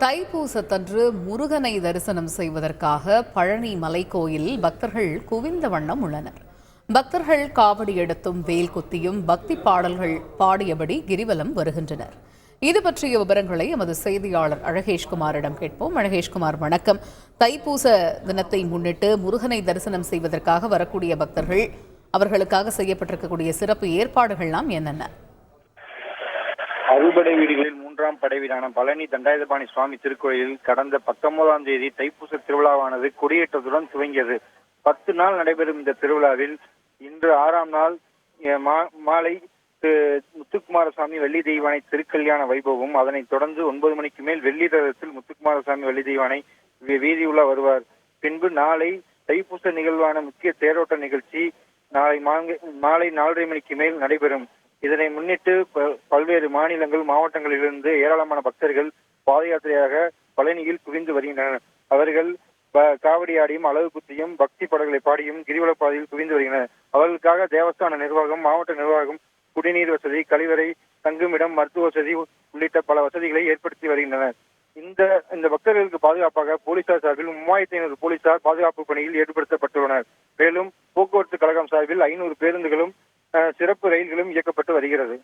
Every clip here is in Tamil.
தைப்பூசத்தன்று முருகனை தரிசனம் செய்வதற்காக பழனி மலைக்கோயிலில் பக்தர்கள் குவிந்த வண்ணம் உள்ளனர். பக்தர்கள் காவடி எடுத்தும் வேல் குத்தியும் பக்தி பாடல்கள் பாடியபடி கிரிவலம் வருகின்றனர். இது பற்றிய விவரங்களை எமது செய்தியாளர் அழகேஷ்குமாரிடம் கேட்போம். அழகேஷ்குமார், வணக்கம். தைப்பூச தினத்தை முன்னிட்டு முருகனை தரிசனம் செய்வதற்காக வரக்கூடிய பக்தர்கள், அவர்களுக்காக செய்யப்பட்டிருக்கக்கூடிய சிறப்பு ஏற்பாடுகள்லாம் என்னென்ன? அறுபடை வீடுகளில் மூன்றாம் படை வீடான பழனி தண்டாயுதபாணி சுவாமி திருக்கோயிலில் கடந்த 19ஆம் தேதி தைப்பூச திருவிழாவானது கொடியேற்றத்துடன் துவங்கியது. 10 நாள் நடைபெறும் இந்த திருவிழாவில் இன்று 6ஆம் நாள் மாலை முத்துக்குமாரசாமி வெள்ளி தெய்வானை திருக்கல்யாண வைபவம், அதனைத் தொடர்ந்து 9 மணிக்கு மேல் வெள்ளி ரதத்தில் முத்துக்குமாரசாமி வெள்ளி தெய்வானை வீதி உலா வருவார். பின்பு நாளை தைப்பூச நிகழ்வான முக்கிய தேரோட்ட நிகழ்ச்சி நாளை மாலை 4:30 மணிக்கு மேல் நடைபெறும். இதனை முன்னிட்டு பல்வேறு மாநிலங்கள், மாவட்டங்களிலிருந்து ஏராளமான பக்தர்கள் பாத யாத்திரையாக பழனியில் குவிந்து வருகின்றனர். அவர்கள் காவடி ஆடியும் அலகு குத்தியும் பக்தி பாடல்களை பாடியும் கிரிவல பாதையில் குவிந்து வருகின்றனர். அவர்களுக்காக தேவஸ்தான நிர்வாகம், மாவட்ட நிர்வாகம் குடிநீர் வசதி, கழிவறை, தங்குமிடம், மருத்துவ வசதி உள்ளிட்ட பல வசதிகளை ஏற்படுத்தி வருகின்றனர். இந்த பக்தர்களுக்கு பாதுகாப்பாக போலீசார் சார்பில் 3500 போலீசார் பாதுகாப்பு பணியில் ஈடுபடுத்தப்பட்டுள்ளனர். மேலும் போக்குவரத்து கழகம் சார்பில் 500 பேருந்துகளும் சிறப்பு ரயில்களும் இயக்கப்பட்டு வருகிறது.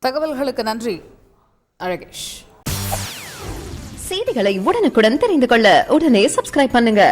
தகவல்களுக்கு நன்றி அழகேஷ். செய்திகளை உடனுக்குடன் தெரிந்து கொள்ள உடனே சப்ஸ்கிரைப் பண்ணுங்க.